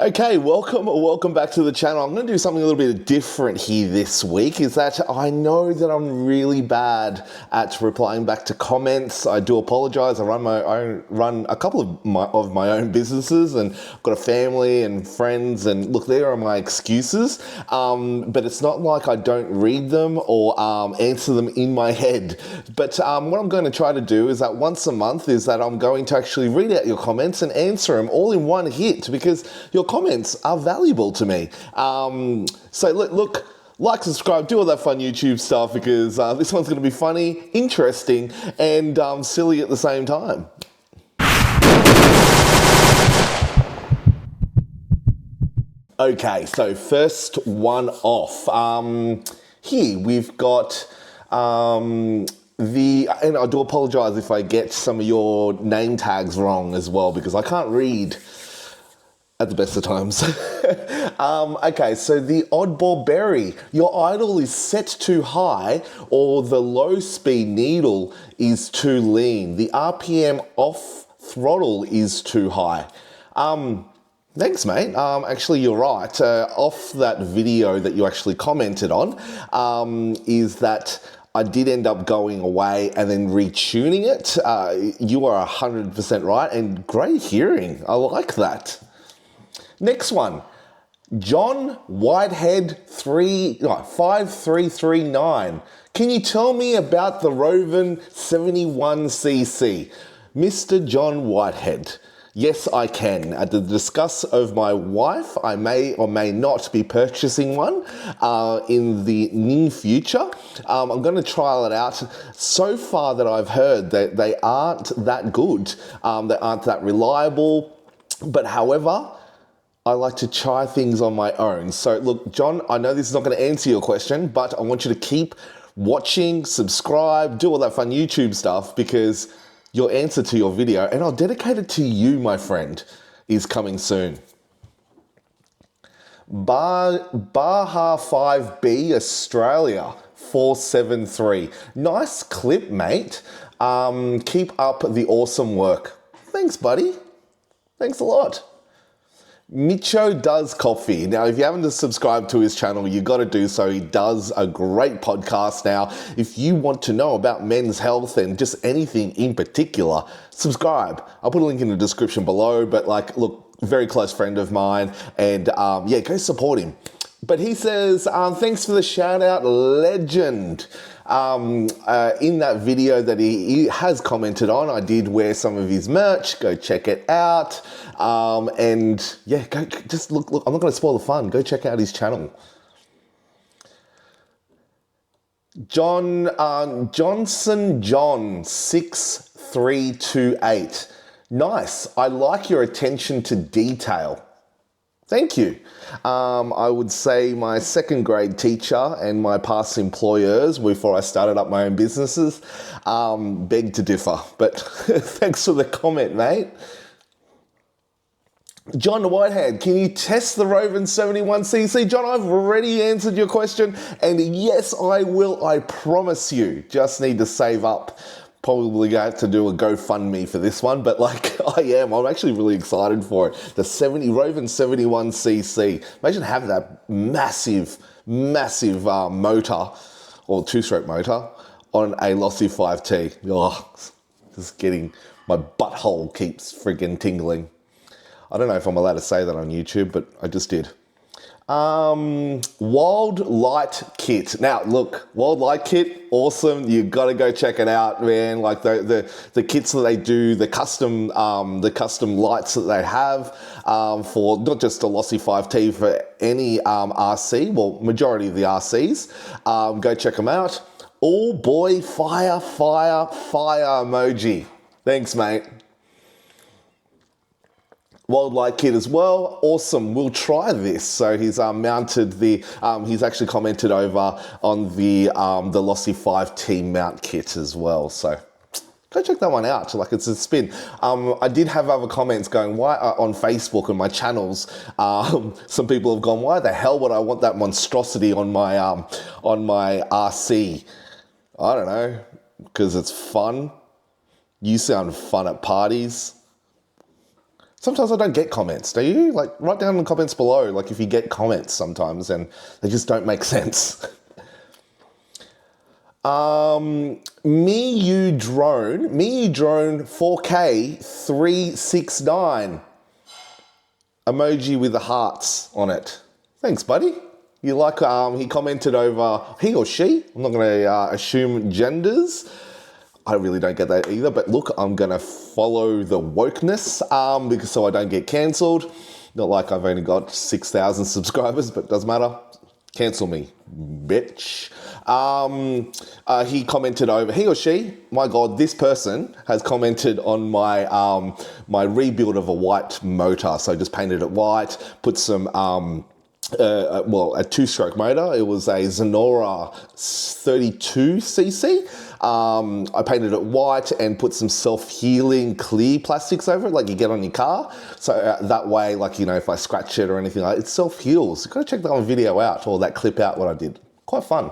Okay, welcome back to the channel. I'm going to do something a little bit different here this week. Is that I know that I'm really bad at replying back to comments. I do apologize. I run a couple of my own businesses, and I've got a family and friends. And look, there are my excuses. But it's not like I don't read them or answer them in my head. But what I'm going to try to do is that once a month is that I'm going to actually read out your comments and answer them all in one hit, because your comments are valuable to me. So look, like, subscribe, do all that fun YouTube stuff, because this one's going to be funny, interesting, and silly at the same time. Okay, so first one off. Here we've got and I do apologize if I get some of your name tags wrong as well, because I can't read at the best of times. Okay, so the oddball berry. Your idle is set too high, or the low speed needle is too lean. The RPM off throttle is too high. Thanks, mate. Actually, you're right. Off that video that you actually commented on, is that I did end up going away and then retuning it. You are 100% right, and great hearing. I like that. Next one, John Whitehead 5339. Can you tell me about the Roven 71cc? Mr. John Whitehead. Yes, I can. At the discuss of my wife, I may or may not be purchasing one in the near future. I'm going to trial it out. So far that I've heard that they aren't that good. They aren't that reliable. But however, I like to try things on my own. So look, John, I know this is not going to answer your question, but I want you to keep watching, subscribe, do all that fun YouTube stuff, because your answer to your video, and I'll dedicate it to you, my friend, is coming soon. Baja 5B Australia 473. Nice clip, mate. Keep up the awesome work. Thanks, buddy. Thanks a lot. Mitcho Does Coffee. Now, if you haven't subscribed to his channel, you got to do so. He does a great podcast now. If you want to know about men's health and just anything in particular, subscribe. I'll put a link in the description below, but like, look, very close friend of mine, and yeah, go support him. But he says, thanks for the shout out, legend. In that video that he has commented on, I did wear some of his merch. Go check it out. And yeah, go just look. I'm not going to spoil the fun. Go check out his channel. Johnson John 6328. Nice. I like your attention to detail. Thank you. I would say my second grade teacher and my past employers before I started up my own businesses beg to differ, but thanks for the comment, mate. John Whitehead, can you test the Roven 71cc? John, I've already answered your question, and yes, I will, I promise you. Just need to save up. Probably going to have to do a GoFundMe for this one, but like I'm actually really excited for it. The Roven 71cc. Imagine having that massive motor, or two-stroke motor, on a Lossy 5T. Oh, just getting, my butthole keeps friggin' tingling. I don't know if I'm allowed to say that on YouTube, but I just did. Wild Light Kit. Now look, Wild Light Kit, awesome. You got to go check it out, man. Like the kits that they do, the custom lights that they have for not just the Lossy 5T, for any RC, well, majority of the RCs. Go check them out. Oh boy, fire emoji. Thanks, mate. Wild Light Kit as well, awesome, we'll try this. So he's mounted the, he's actually commented over on the Lossy 5T mount kit as well. So go check that one out, like it's a spin. I did have other comments going, why, on Facebook and my channels, some people have gone, why the hell would I want that monstrosity on my RC? I don't know, because it's fun. You sound fun at parties. Sometimes I don't get comments, do you? Like, write down in the comments below, like, if you get comments sometimes and they just don't make sense. Me You Drone 4K 369. Emoji with the hearts on it. Thanks, buddy. You like, he commented over, he or she, I'm not gonna assume genders. I really don't get that either, but look, I'm gonna follow the wokeness because so I don't get cancelled. Not like I've only got 6,000 subscribers, but doesn't matter. Cancel me, bitch. He commented over, he or she, my God, this person has commented on my my rebuild of a white motor. So I just painted it white, put some a two-stroke motor. It was a Zenora 32cc. I painted it white and put some self-healing clear plastics over it, like you get on your car. So that way, like, you know, if I scratch it or anything like that, it self-heals. You gotta check that video out, or that clip out, what I did. Quite fun.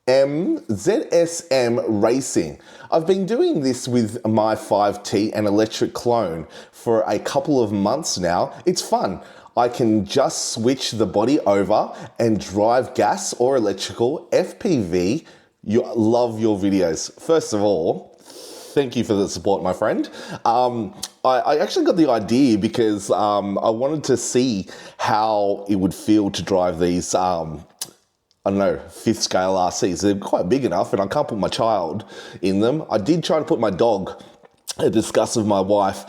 ZSM Racing. I've been doing this with my 5T and electric clone for a couple of months now. It's fun. I can just switch the body over and drive gas or electrical FPV. Love your videos. First of all, thank you for the support, my friend. I actually got the idea because I wanted to see how it would feel to drive these I don't know, 5th scale RCs. They're quite big enough and I can't put my child in them. I did try to put my dog, a discuss with my wife,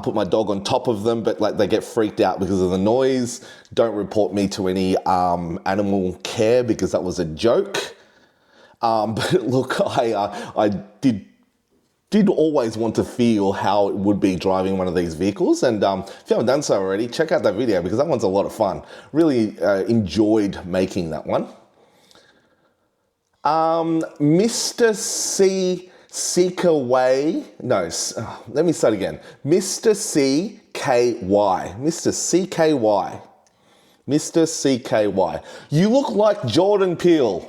put my dog on top of them, but like they get freaked out because of the noise. Don't report me to any animal care because that was a joke. But look, I did always want to feel how it would be driving one of these vehicles. And if you haven't done so already, check out that video because that one's a lot of fun. Really enjoyed making that one. Mr. C. Seekaway, no, let me start again. Mr. CKY, Mr. CKY, Mr. CKY. You look like Jordan Peele.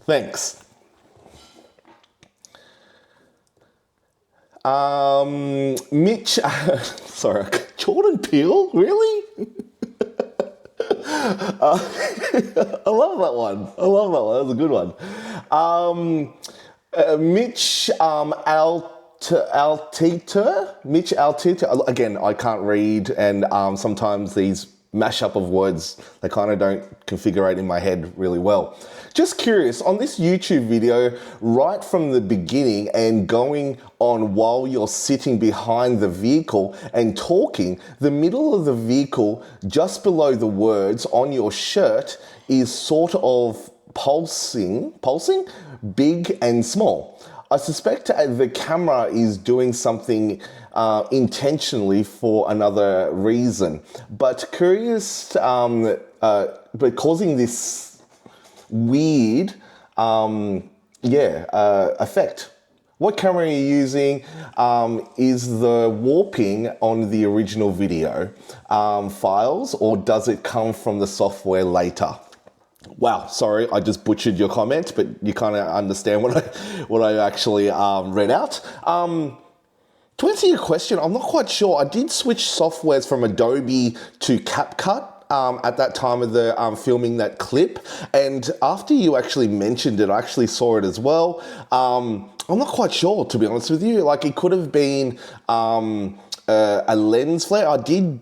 Thanks. Mitch, sorry, Jordan Peele, really? I love that one. I love that one. That was a good one. Mitch Mitch Altiter. Again, I can't read, and sometimes these mashup of words, they kind of don't configure in my head really well. Just curious, on this YouTube video, right from the beginning and going on while you're sitting behind the vehicle and talking, the middle of the vehicle, just below the words on your shirt, is sort of pulsing, big and small. I suspect the camera is doing something intentionally for another reason, but curious, but causing this weird, effect. What camera are you using? Is the warping on the original video files, or does it come from the software later? Wow, sorry, I just butchered your comment, but you kind of understand what I actually read out. To answer your question, I'm not quite sure. I did switch softwares from Adobe to CapCut at that time of the filming that clip, and after you actually mentioned it, I actually saw it as well. I'm not quite sure, to be honest with you. Like, it could have been a lens flare. I did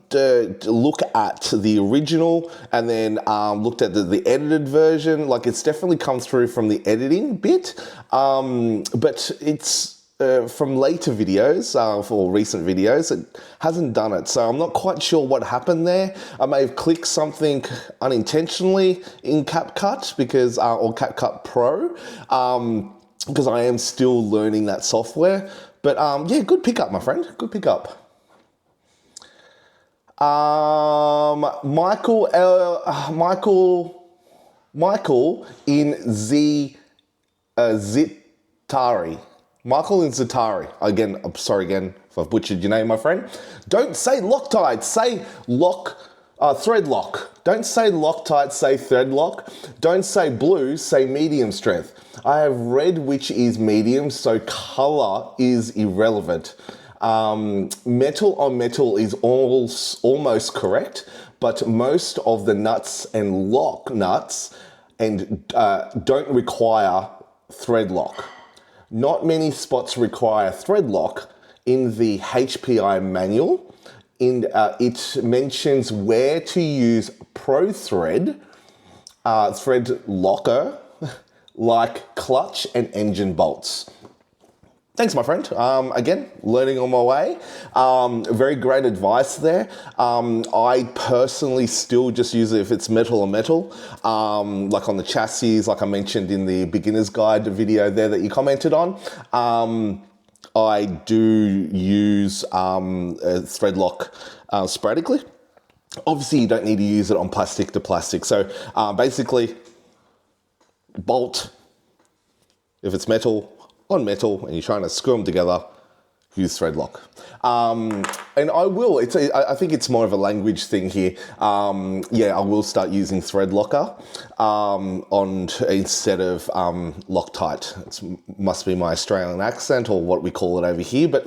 look at the original and then looked at the edited version. Like, it's definitely come through from the editing bit, but it's from later videos, for recent videos, it hasn't done it. So I'm not quite sure what happened there. I may have clicked something unintentionally in CapCut because, or CapCut Pro, because I am still learning that software. But yeah, good pickup, my friend. Good pickup. Michael in Zitari. Michael in Zitari. Again, I'm sorry again if I've butchered your name, my friend. Don't say Loctite, say Thread lock. Don't say Loctite, say thread lock. Don't say blue, say medium strength. I have red, which is medium, so color is irrelevant. Metal on metal is almost correct, but most of the nuts and lock nuts don't require thread lock. Not many spots require thread lock in the HPI manual. It mentions where to use Pro Thread, thread locker, like clutch and engine bolts. Thanks, my friend. Again, learning on my way. Very great advice there. I personally still just use it if it's metal on metal, like on the chassis, like I mentioned in the beginner's guide video there that you commented on. I do use thread lock sporadically. Obviously, you don't need to use it on plastic to plastic. So basically, bolt, if it's metal on metal and you're trying to screw them together, use thread lock. And I will, I think it's more of a language thing here. Yeah, I will start using thread locker instead of Loctite. It must be my Australian accent or what we call it over here. But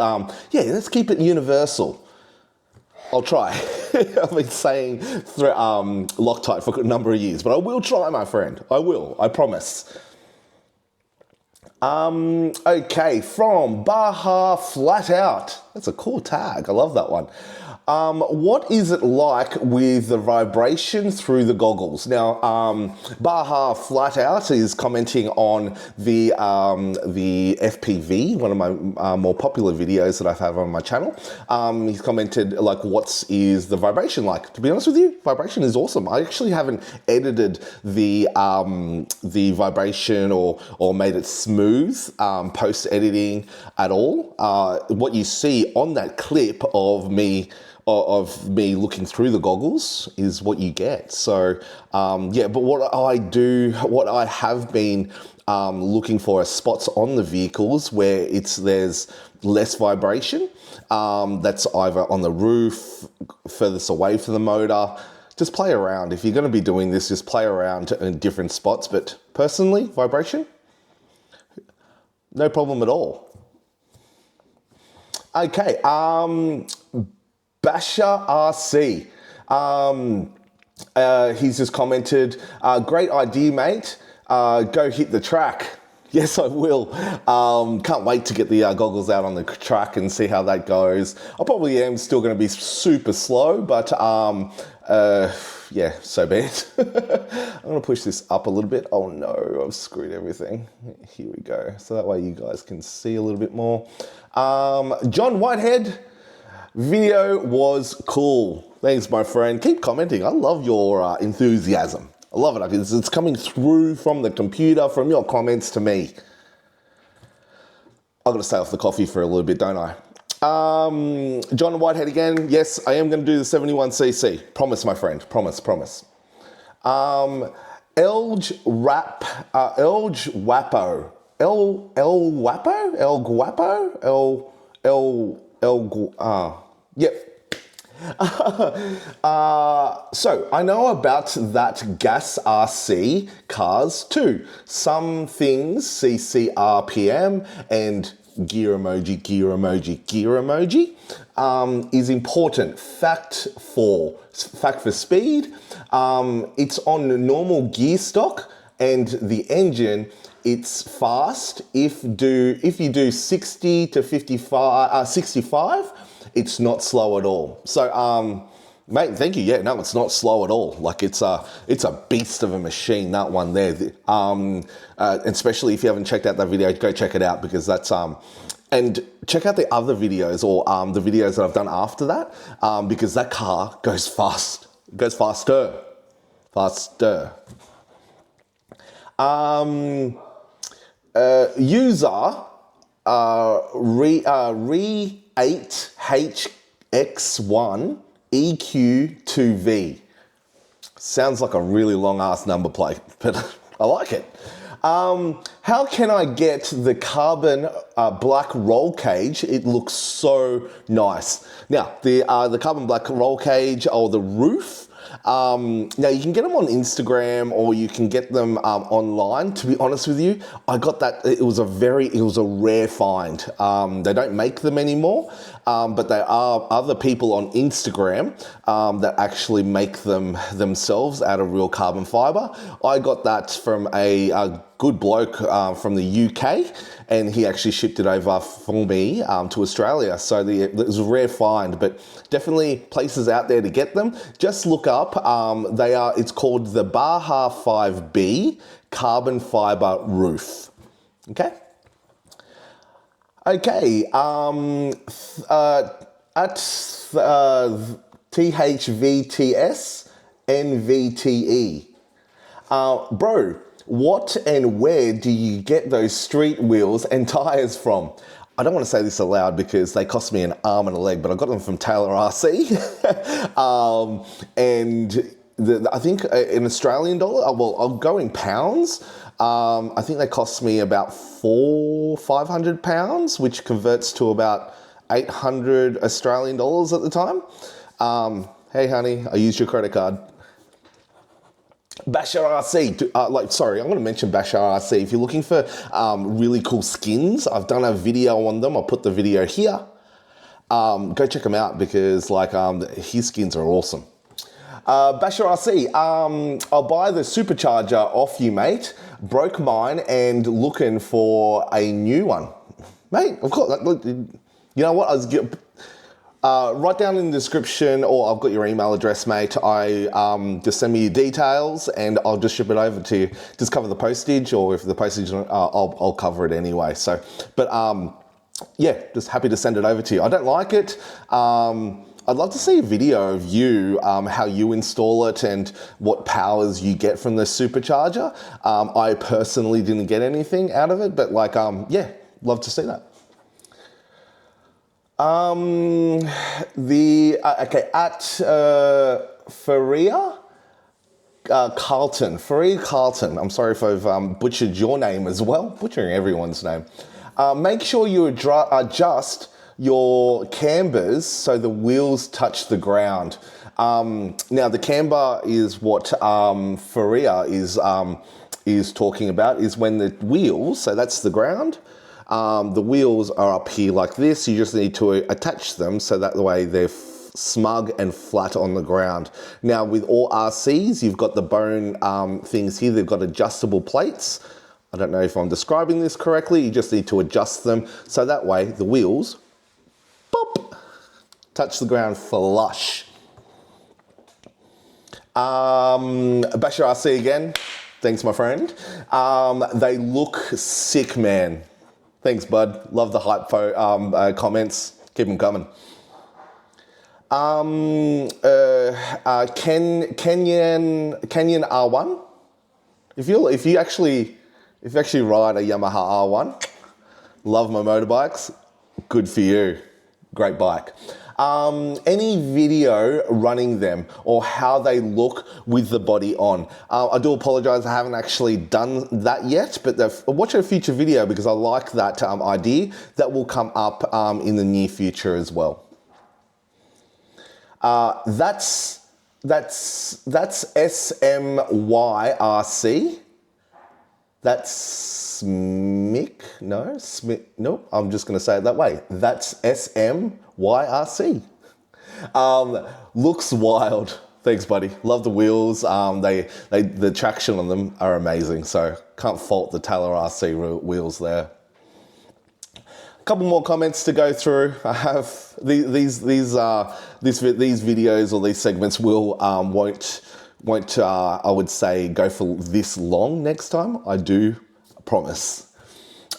yeah, let's keep it universal. I'll try. I've been saying Loctite for a number of years, but I will try, my friend. I will, I promise. Okay, from Baja Flat Out. That's a cool tag. I love that one. What is it like with the vibration through the goggles? Now, Baja Flat Out is commenting on the FPV, one of my more popular videos that I have on my channel. He's commented, like, what is the vibration like? To be honest with you, vibration is awesome. I actually haven't edited the vibration or made it smooth post-editing at all. What you see on that clip of me looking through the goggles is what you get. So yeah, but what I have been looking for are spots on the vehicles where there's less vibration. That's either on the roof, furthest away from the motor. Just play around. If you're going to be doing this, just play around in different spots. But personally, vibration, no problem at all. Okay, Faria RC. He's just commented, great idea, mate. Go hit the track. Yes, I will. Can't wait to get the goggles out on the track and see how that goes. I probably am still going to be super slow, but yeah, so be it. I'm going to push this up a little bit. Oh no, I've screwed everything. Here we go. So that way you guys can see a little bit more. John Whitehead. Video was cool. Thanks, my friend. Keep commenting. I love your enthusiasm. I love it. It's coming through from the computer, from your comments to me. I've got to stay off the coffee for a little bit, don't I? John Whitehead again. Yes, I am going to do the 71cc. Promise, my friend. Promise, promise. Elg Wapo. Yep. So I know about that Gas RC cars too. Some things CC RPM and gear emoji is important. Fact for speed. It's on normal gear stock and the engine. It's fast. If you do 60 to 65, it's not slow at all. So, mate, thank you. Yeah, no, it's not slow at all. Like it's a beast of a machine, that one there. Especially if you haven't checked out that video, go check it out because that's and check out the other videos or the videos that I've done after that because that car goes fast. It goes faster. User Re8HX1 EQ2V. Sounds like a really long ass number plate, but I like it. How can I get the carbon black roll cage? It looks so nice. Now, the carbon black roll cage or the roof Now you can get them on Instagram or you can get them online. To be honest with you, I got that. It was a rare find. They don't make them anymore, but there are other people on Instagram that actually make them themselves out of real carbon fiber. I got that from a good bloke from the UK, and he actually shipped it over for me to Australia. So it was a rare find, but definitely places out there to get them. Just look up. It's called the Baja 5B carbon fiber roof. Okay. Okay. At TVTSNVTE, bro. What and where do you get those street wheels and tires from? I don't want to say this aloud because they cost me an arm and a leg, but I got them from Faria RC. I think in Australian dollar, I'll go in pounds. I think they cost me about £500, which converts to about 800 Australian dollars at the time. Hey honey, I used your credit card. Faria RC, I'm going to mention Faria RC. If you're looking for really cool skins, I've done a video on them. I'll put the video here. Go check him out because his skins are awesome. Faria RC, I'll buy the supercharger off you, mate. Broke mine and looking for a new one. Mate, of course, you know what? Write down in the description, or I've got your email address, mate. Just send me your details and I'll just ship it over to you. Just cover the postage, or if the postage, I'll cover it anyway. So, but yeah, just happy to send it over to you. I don't like it. I'd love to see a video of you, how you install it and what powers you get from the supercharger. I personally didn't get anything out of it, but yeah, love to see that. At Faria Carlton. Faria Carlton. I'm sorry if I've butchered your name as well. Butchering everyone's name. Make sure you adjust your cambers so the wheels touch the ground. Now the camber is what Faria is talking about, is when the wheels, so that's the ground, the wheels are up here like this. You just need to attach them so that the way they're smug and flat on the ground. Now with all RCs, you've got the bone things here. They've got adjustable plates. I don't know if I'm describing this correctly. You just need to adjust them so that way the wheels, pop, touch the ground flush. Faria RC again. Thanks, my friend. They look sick, man. Thanks, bud. Love the hype comments. Keep them coming. Canyon R1. If you actually ride a Yamaha R1, love my motorbikes, good for you. Great bike. Any video running them or how they look with the body on. I do apologize, I haven't actually done that yet, but watch a future video because I like that idea. That will come up in the near future as well. That's SMYRC. That's Mick, no, Smith, nope, I'm just gonna say it that way. That's SMYRC. Looks wild. Thanks, buddy. Love the wheels. The traction on them are amazing, so can't fault the Faria RC wheels there. A couple more comments to go through. I have these videos or these segments won't I would say go for this long next time. I do promise.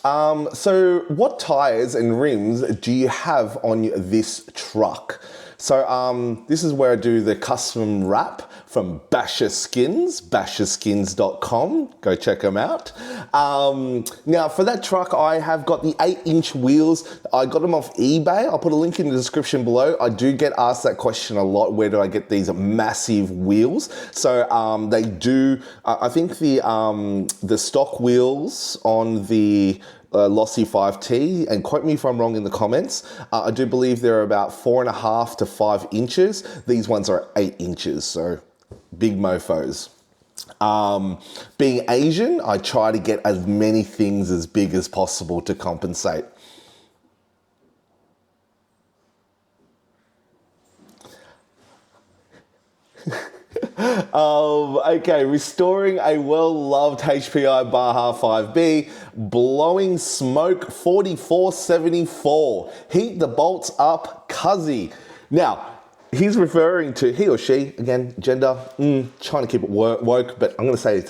So what tires and rims do you have on this truck? So this is where I do the custom wrap from Basher Skins, basherskins.com. Go check them out. Now for that truck, I have got the 8-inch wheels. I got them off eBay. I'll put a link in the description below. I do get asked that question a lot. Where do I get these massive wheels? So they do, I think the stock wheels on the Lossy 5T, and quote me if I'm wrong in the comments. I do believe they're about 4.5 to 5 inches. These ones are 8 inches, so big mofos. Being Asian, I try to get as many things as big as possible to compensate. Okay, restoring a well-loved HPI Baja 5B, blowing smoke 4474. Heat the bolts up, cuzzy. Now, he's referring to he or she, again, gender, trying to keep it woke, but I'm going to say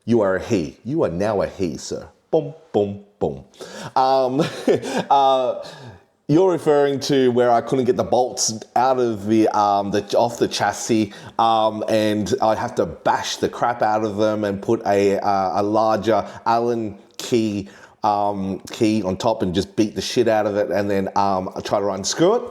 you are a he. You are now a he, sir. Boom, boom, boom. You're referring to where I couldn't get the bolts out of off the chassis, and I have to bash the crap out of them and put a larger Allen key on top and just beat the shit out of it, and then I try to unscrew it.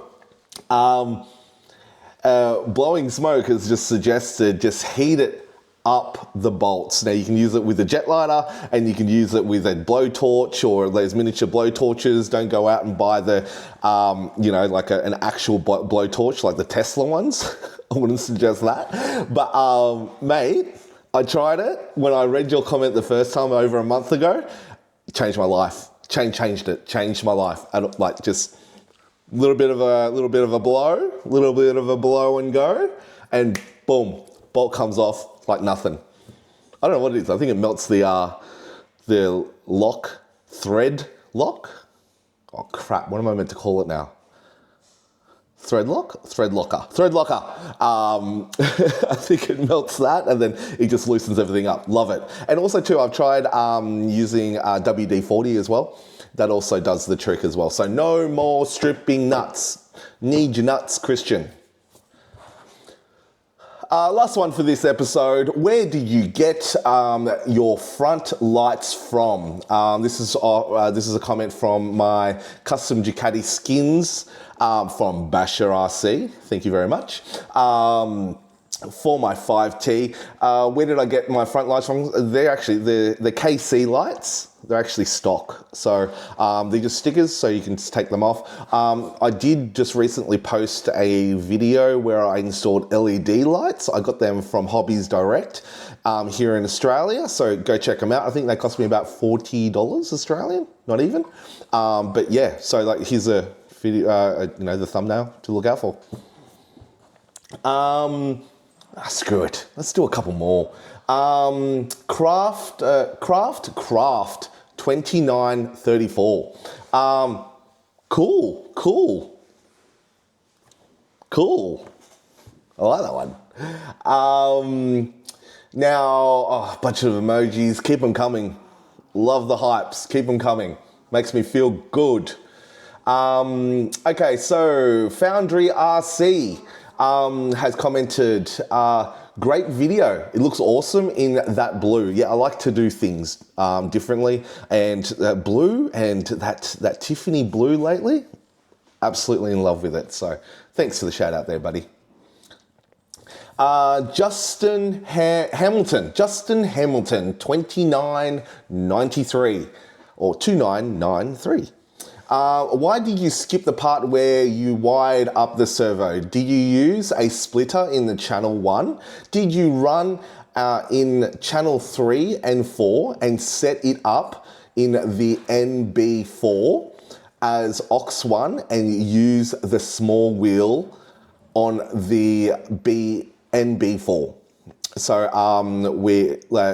Blowing smoke has just suggested just heat it up the bolts. Now you can use it with a jet lighter, and you can use it with a blowtorch or those miniature blowtorches. Don't go out and buy the, like an actual blowtorch like the Tesla ones. I wouldn't suggest that. But mate, I tried it when I read your comment the first time over a month ago. Changed my life. Changed my life. Like just little bit of a blow and go, and boom, bolt comes off like nothing. I don't know what it is. I think it melts the thread lock. Oh crap! What am I meant to call it now? Thread locker. I think it melts that, and then it just loosens everything up. Love it. And also too, I've tried using WD-40 as well. That also does the trick as well. So no more stripping nuts. Need your nuts, Christian. Last one for this episode. Where do you get your front lights from? This is a comment from my custom Ducati skins from Faria RC. Thank you very much. For my 5T, where did I get my front lights from? They're actually the KC lights. They're actually stock, so they're just stickers, so you can just take them off. I did just recently post a video where I installed LED lights. I got them from Hobbyist Direct here in Australia, so go check them out. I think they cost me about $40 Australian, not even. But yeah, so like here's a video, the thumbnail to look out for. Screw it. Let's do a couple more. Craft 2934. Cool. I like that one. Now, a bunch of emojis. Keep them coming. Love the hypes. Keep them coming. Makes me feel good. Okay, so Foundry RC has commented, great video. It looks awesome in that blue. Yeah, I like to do things differently, and that blue and that Tiffany blue lately, absolutely in love with it. So thanks for the shout out there, buddy. Justin Hamilton, 2993 or 2993. Why did you skip the part where you wired up the servo? Did you use a splitter in the channel 1? Did you run in channel 3 and 4 and set it up in the NB4 as aux1 and use the small wheel on the NB4? So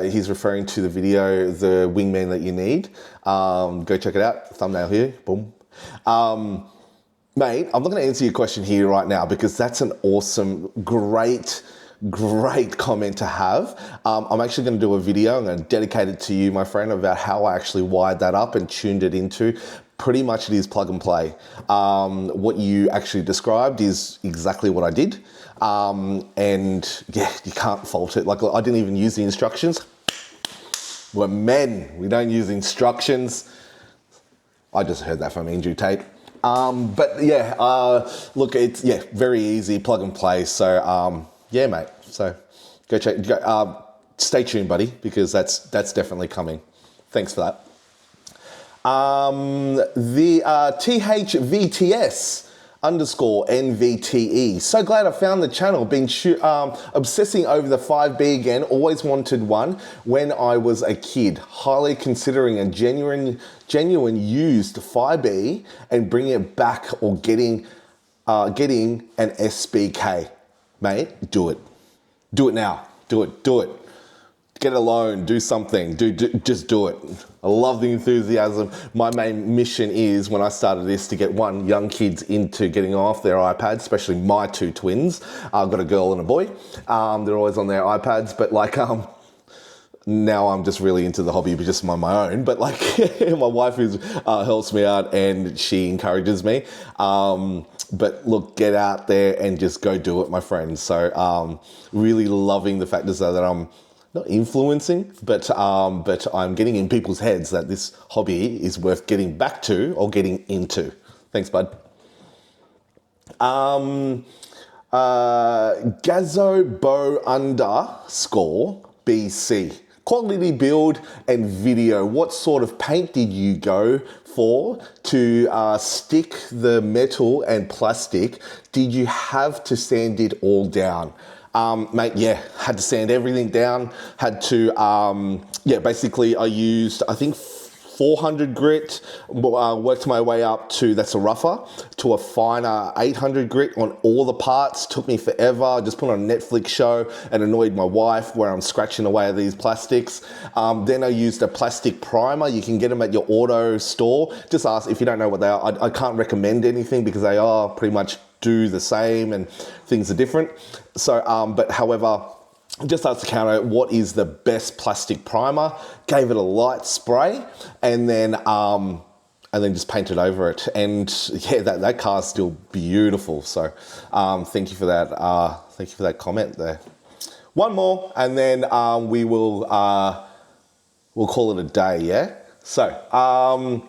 he's referring to the video, the wingman that you need. Go check it out. Thumbnail here. Boom. Mate, I'm not going to answer your question here right now because that's an awesome, great comment to have. I'm actually going to do a video. I'm going to dedicate it to you, my friend, about how I actually wired that up and tuned it into. Pretty much it is plug and play. What you actually described is exactly what I did. And yeah, you can't fault it. Like I didn't even use the instructions. We're men, we don't use instructions. I just heard that from Andrew Tate. But yeah, look, it's very easy, plug and play. So yeah, mate. So go check. Stay tuned, buddy, because that's definitely coming. Thanks for that. The TVTSNVTE. So glad I found the channel. Been obsessing over the 5B again. Always wanted one when I was a kid. Highly considering a genuine used 5B and bringing it back or getting an SBK. Mate, do it. Do it now. Do it. Get a loan, do something, just do it. I love the enthusiasm. My main mission is, when I started this, to get young kids into getting off their iPads, especially my two twins. I've got a girl and a boy. They're always on their iPads, but now I'm just really into the hobby, but just on my own. But my wife helps me out and she encourages me. But look, get out there and just go do it, my friends. So really loving the fact that I'm not influencing, but I'm getting in people's heads that this hobby is worth getting back to or getting into. Thanks, bud. GazBoreBC. Quality build and video. What sort of paint did you go for to stick the metal and plastic? Did you have to sand it all down? Mate, yeah, had to sand everything down, had to, basically I used, I think 400 grit, worked my way up to, that's a rougher, to a finer 800 grit on all the parts. Took me forever. I just put on a Netflix show and annoyed my wife where I'm scratching away at these plastics. Then I used a plastic primer. You can get them at your auto store. Just ask if you don't know what they are. I can't recommend anything because they are pretty much do the same and things are different. So, but however, just asked the counter, what is the best plastic primer? Gave it a light spray and then just painted over it. And yeah, that car's still beautiful. So thank you for that. Thank you for that comment there. One more, and then we'll call it a day. Yeah. So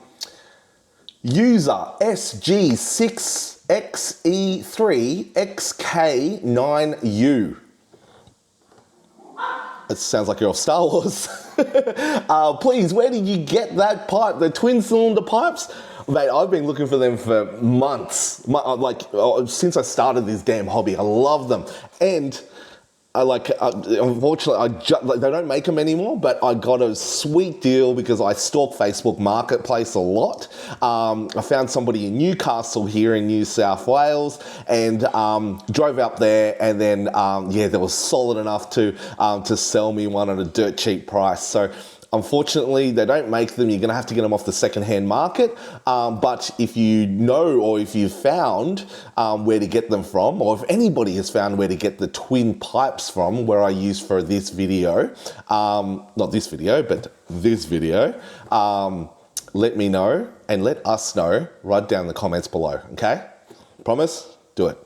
user SG6XE3XK9U. It sounds like you're off Star Wars. Please, where did you get that pipe? The twin cylinder pipes? Mate, I've been looking for them for months. Since I started this damn hobby. I love them. And unfortunately, they don't make them anymore, but I got a sweet deal because I stalk Facebook Marketplace a lot. I found somebody in Newcastle here in New South Wales and drove up there, and then they were solid enough to sell me one at a dirt cheap price. So unfortunately, they don't make them. You're going to have to get them off the secondhand market. But if you know, or if you've found where to get them from, or if anybody has found where to get the twin pipes from, where I use for this video, not this video, but this video, let me know and let us know right down in the comments below, okay? Promise? Do it.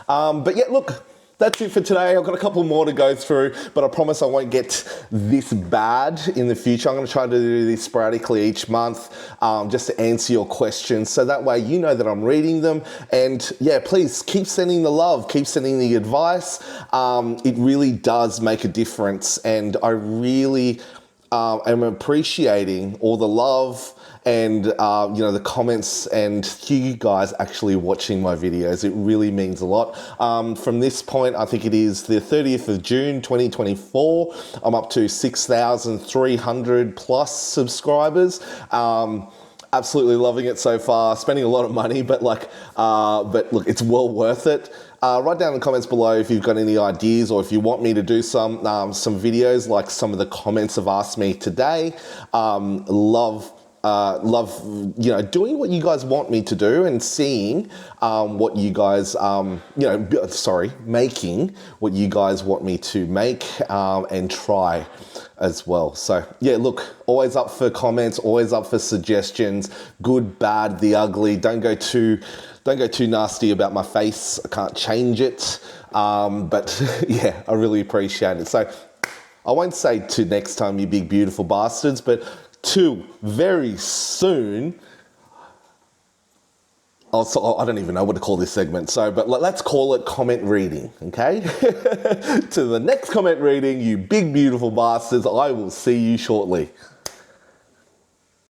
But yeah, look, that's it for today. I've got a couple more to go through, but I promise I won't get this bad in the future. I'm going to try to do this sporadically each month, just to answer your questions. So that way you know that I'm reading them. And yeah, please keep sending the love, keep sending the advice. It really does make a difference. And I really am appreciating all the love and the comments and you guys actually watching my videos. It really means a lot. From this point, I think it is the 30th of June 2024. I'm up to 6,300 plus subscribers. Absolutely loving it so far. Spending a lot of money, but look, it's well worth it. Write down in the comments below if you've got any ideas, or if you want me to do some videos like some of the comments have asked me today. Love doing what you guys want me to do and seeing what you guys, making what you guys want me to make and try as well. So yeah, look, always up for comments, always up for suggestions, good, bad, the ugly. Don't go too nasty about my face. I can't change it. But yeah, I really appreciate it. So I won't say to next time, you big beautiful bastards, but to very soon. I don't even know what to call this segment. But let's call it comment reading, okay? To the next comment reading, you big beautiful bastards. I will see you shortly.